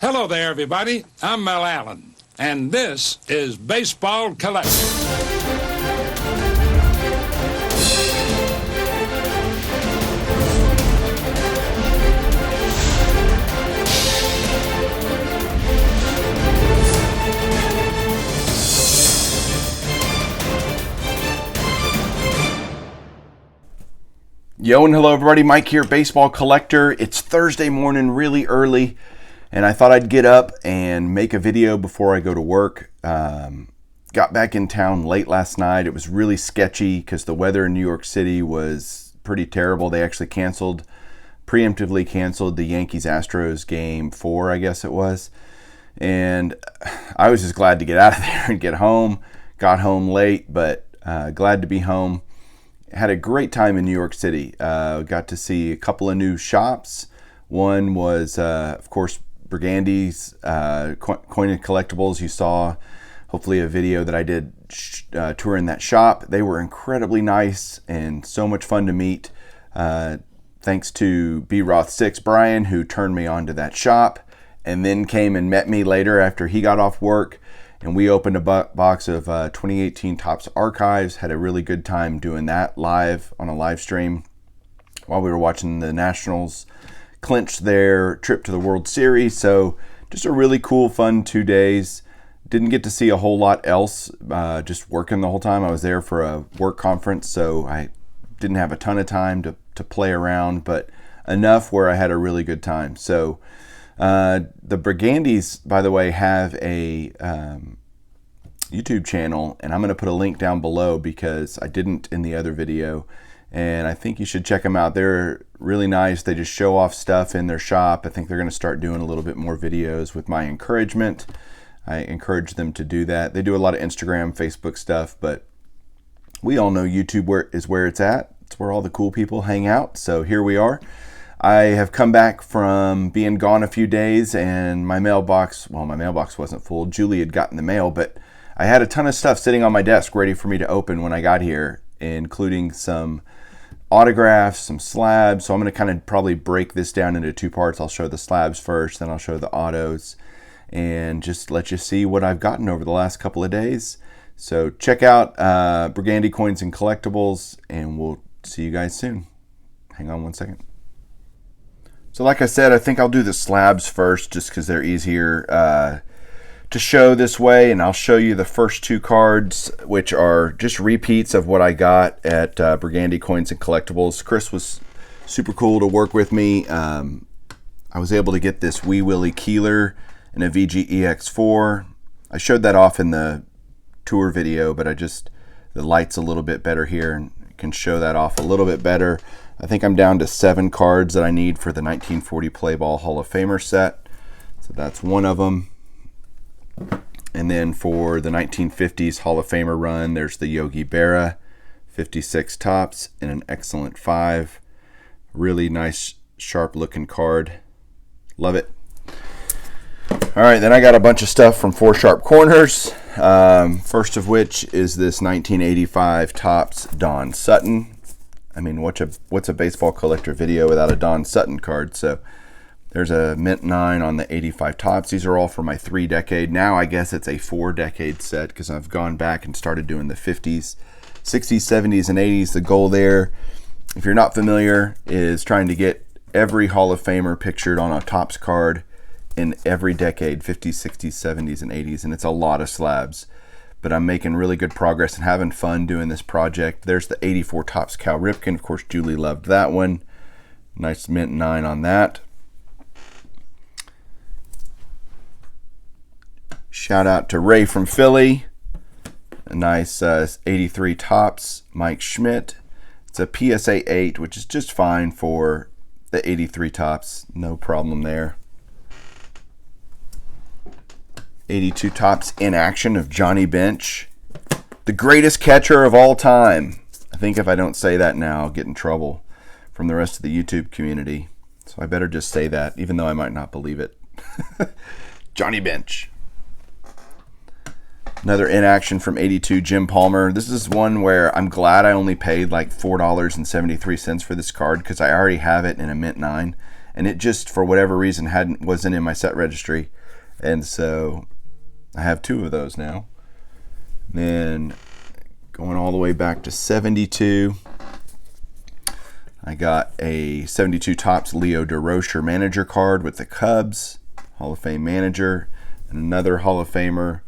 Hello there, everybody. I'm Mel Allen, and this is Baseball Collector. Yo and hello everybody, Mike here, Baseball Collector. It's Thursday morning, really early, and I thought I'd get up and make a video before I go to work. Got back in town late last night. It was really sketchy because the weather in New York City was pretty terrible. They actually preemptively canceled the Yankees-Astros game 4, I guess it was. And I was just glad to get out of there and get home. Got home late, but glad to be home. Had a great time in New York City. Got to see a couple of new shops. One was, of course, Burgandy's Coin and Collectibles. You saw, hopefully, a video that I did touring that shop. They were incredibly nice and so much fun to meet. Thanks to B. Roth 6 Brian, who turned me on to that shop, and then came and met me later after he got off work. And we opened a box of 2018 Topps Archives, had a really good time doing that live on a live stream while we were watching the Nationals clinch their trip to the World Series. So just a really cool, fun 2 days. Didn't get to see a whole lot else, just working the whole time. I was there for a work conference, so I didn't have a ton of time to play around, but enough where I had a really good time. So the Burgandys, by the way, have a YouTube channel, and I'm going to put a link down below because I didn't in the other video, and I think you should check them out. They're really nice. They just show off stuff in their shop. I think they're going to start doing a little bit more videos with my encouragement. I encourage them to do that. They do a lot of Instagram, Facebook stuff, but we all know YouTube is where it's at. It's where all the cool people hang out. So here we are. I have come back from being gone a few days, and my mailbox wasn't full. Julie had gotten the mail, but I had a ton of stuff sitting on my desk ready for me to open when I got here, including some autographs, some slabs. So I'm going to kind of probably break this down into 2 parts. I'll show the slabs first, then I'll show the autos, and just let you see what I've gotten over the last couple of days. So check out Burgandy Coins and Collectibles, and we'll see you guys soon. Hang on one second. So like I said, I think I'll do the slabs first just because they're easier to show this way, and I'll show you the first 2 cards, which are just repeats of what I got at Burgandy Coins and Collectibles. Chris was super cool to work with me. I was able to get this Wee Willie Keeler in a VGEX4. I showed that off in the tour video, but the light's a little bit better here and can show that off a little bit better. I think I'm down to 7 cards that I need for the 1940 Play Ball Hall of Famer set. So that's one of them. And then for the 1950s Hall of Famer run, there's the Yogi Berra 56 Topps in an excellent 5. Really nice, sharp looking card. Love it. All right, then I got a bunch of stuff from 4 Sharp Corners. First of which is this 1985 Topps Don Sutton. I mean, what's a baseball collector video without a Don Sutton card? So there's a mint 9 on the 85 Topps. These are all for my 3-decade. Now I guess it's a 4-decade set because I've gone back and started doing the 50s, 60s, 70s, and 80s. The goal there, if you're not familiar, is trying to get every Hall of Famer pictured on a Topps card in every decade, 50s, 60s, 70s, and 80s. And it's a lot of slabs. But I'm making really good progress and having fun doing this project. There's the 84 Topps Cal Ripken. Of course, Julie loved that one. Nice mint 9 on that. Shout out to Ray from Philly. A nice 83 Topps Mike Schmidt. It's a PSA 8, which is just fine for the 83 Topps. No problem there. 82 Topps in action of Johnny Bench, the greatest catcher of all time. I think if I don't say that now, I'll get in trouble from the rest of the YouTube community. So I better just say that, even though I might not believe it. Johnny Bench. Another in action from 82, Jim Palmer. This is one where I'm glad I only paid like $4.73 for this card because I already have it in a mint 9. and it just, for whatever reason, wasn't in my set registry. And so I have 2 of those now. Then going all the way back to 72, I got a 72 Topps Leo DeRocher manager card with the Cubs, Hall of Fame manager, and another Hall of Famer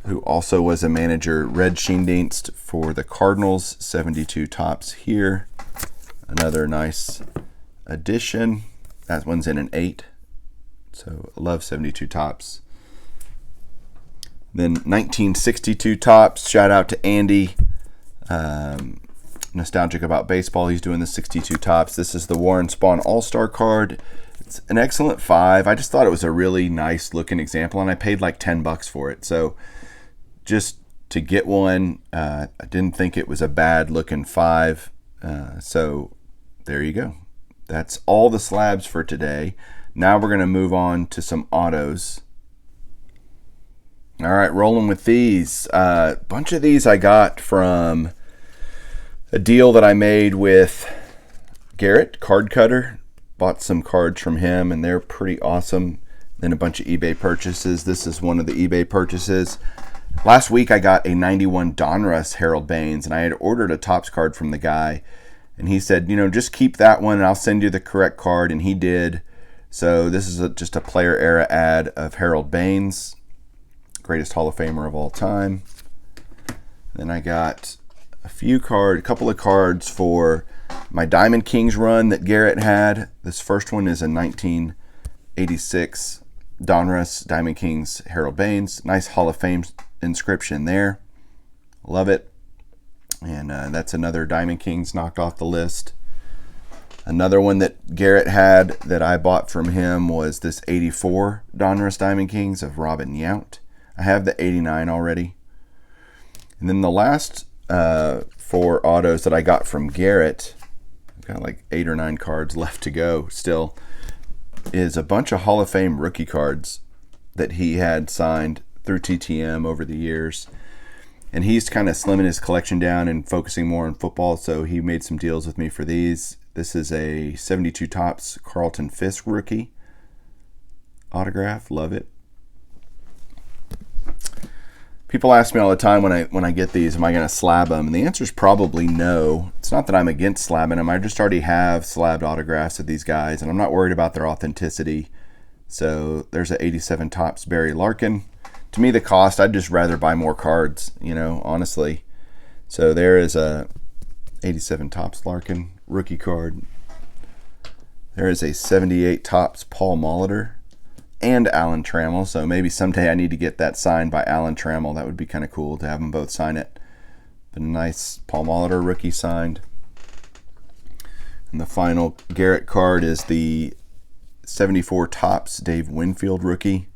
who also was a manager, Red Schoendienst for the Cardinals, 72 Topps here. Another nice addition. That one's in an 8. So I love 72 Topps. Then 1962 Topps. Shout out to Andy. Nostalgic about baseball. He's doing the 62 Topps. This is the Warren Spahn All-Star card. It's an excellent 5. I just thought it was a really nice looking example, and I paid like $10 for it. So just to get one, I didn't think it was a bad looking 5. So there you go. That's all the slabs for today. Now we're going to move on to some autos. All right, rolling with these. A bunch of these I got from a deal that I made with Garrett, Card Cutter. Bought some cards from him, and they're pretty awesome. Then a bunch of eBay purchases. This is one of the eBay purchases. Last week I got a 91 Donruss Harold Baines, and I had ordered a Topps card from the guy, and he said, just keep that one and I'll send you the correct card, and he did. So this is just a player era ad of Harold Baines, greatest Hall of Famer of all time. Then I got a couple of cards for my Diamond Kings run that Garrett had. This first one is a 1986 Donruss Diamond Kings Harold Baines. Nice Hall of Fame inscription there. Love it. And that's another Diamond Kings knocked off the list. Another one that Garrett had that I bought from him was this 84 Donruss Diamond Kings of Robin Yount. I have the 89 already. And then the last 4 autos that I got from Garrett, I've got like 8 or 9 cards left to go still, is a bunch of Hall of Fame rookie cards that he had signed through TTM over the years. And he's kind of slimming his collection down and focusing more on football, so he made some deals with me for these. This is a 72 Topps Carlton Fisk rookie autograph. Love it. People ask me all the time when I get these, am I going to slab them? And the answer is probably no. It's not that I'm against slabbing them. I just already have slabbed autographs of these guys, and I'm not worried about their authenticity. So there's an 87 Topps Barry Larkin. To me, the cost, I'd just rather buy more cards, honestly. So there is a 87 Topps Larkin rookie card. There is a 78 Topps Paul Molitor and Alan Trammell. So maybe someday I need to get that signed by Alan Trammell. That would be kind of cool to have them both sign it. But a nice Paul Molitor rookie signed. And the final Garrett card is the 74 Topps Dave Winfield rookie.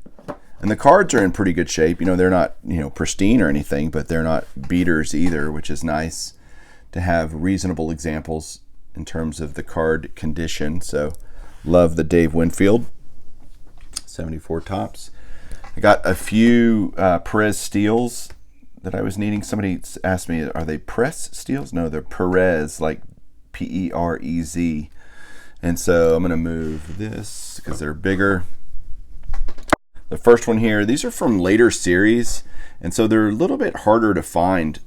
And the cards are in pretty good shape. They're not, pristine or anything, but they're not beaters either, which is nice to have reasonable examples in terms of the card condition. So love the Dave Winfield 74 Topps. I got a few Perez steals that I was needing. Somebody asked me, are they press steals? No, they're Perez, like Perez. And so I'm going to move this because they're bigger. The first one here, these are from later series, and so they're a little bit harder to find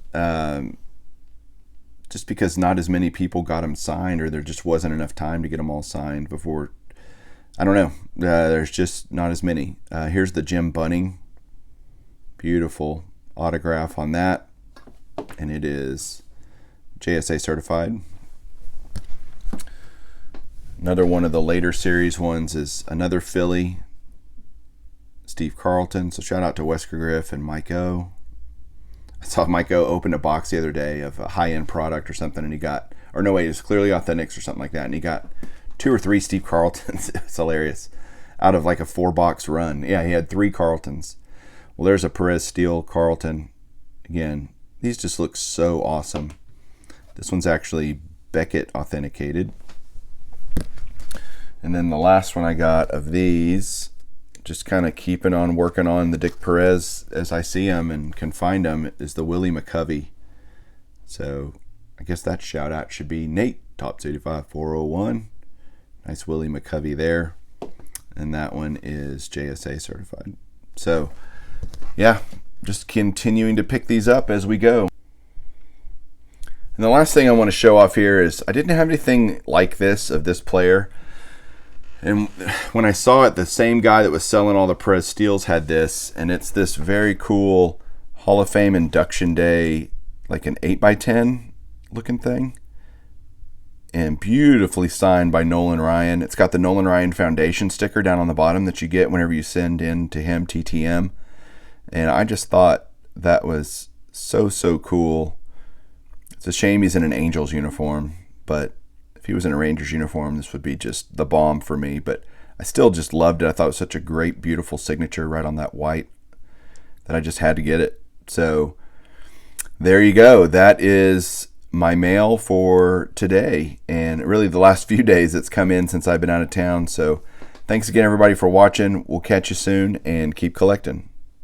just because not as many people got them signed, or there just wasn't enough time to get them all signed before. I don't know. There's just not as many. Here's the Jim Bunning. Beautiful autograph on that, and it is JSA certified. Another one of the later series ones is another Philly, Steve Carlton. So shout out to Wesker Griff and Mike O. I saw Mike O open a box the other day of a high-end product or something, and he got, or no wait, it was Clearly Authentics or something like that, and he got 2 or 3 Steve Carltons. It's hilarious. Out of like a 4-box run. Yeah, he had 3 Carltons. Well, there's a Perez Steel Carlton. Again, these just look so awesome. This one's actually Beckett authenticated. And then the last one I got of these, just kind of keeping on working on the Dick Perez as I see him and can find him, is the Willie McCovey. So I guess that shout out should be Nate, Topps 85 401. Nice Willie McCovey there. And that one is JSA certified. So, yeah, just continuing to pick these up as we go. And the last thing I want to show off here is I didn't have anything like this of this player. And when I saw it, the same guy that was selling all the Perez Steels had this. And it's this very cool Hall of Fame induction day, like an 8x10 looking thing. And beautifully signed by Nolan Ryan. It's got the Nolan Ryan Foundation sticker down on the bottom that you get whenever you send in to him TTM. And I just thought that was so cool. It's a shame he's in an Angels uniform, but if he was in a Rangers uniform, this would be just the bomb for me. But I still just loved it. I thought it was such a great, beautiful signature right on that white that I just had to get it. So there you go. That is my mail for today, and really the last few days it's come in since I've been out of town. So thanks again everybody for watching. We'll catch you soon, and keep collecting.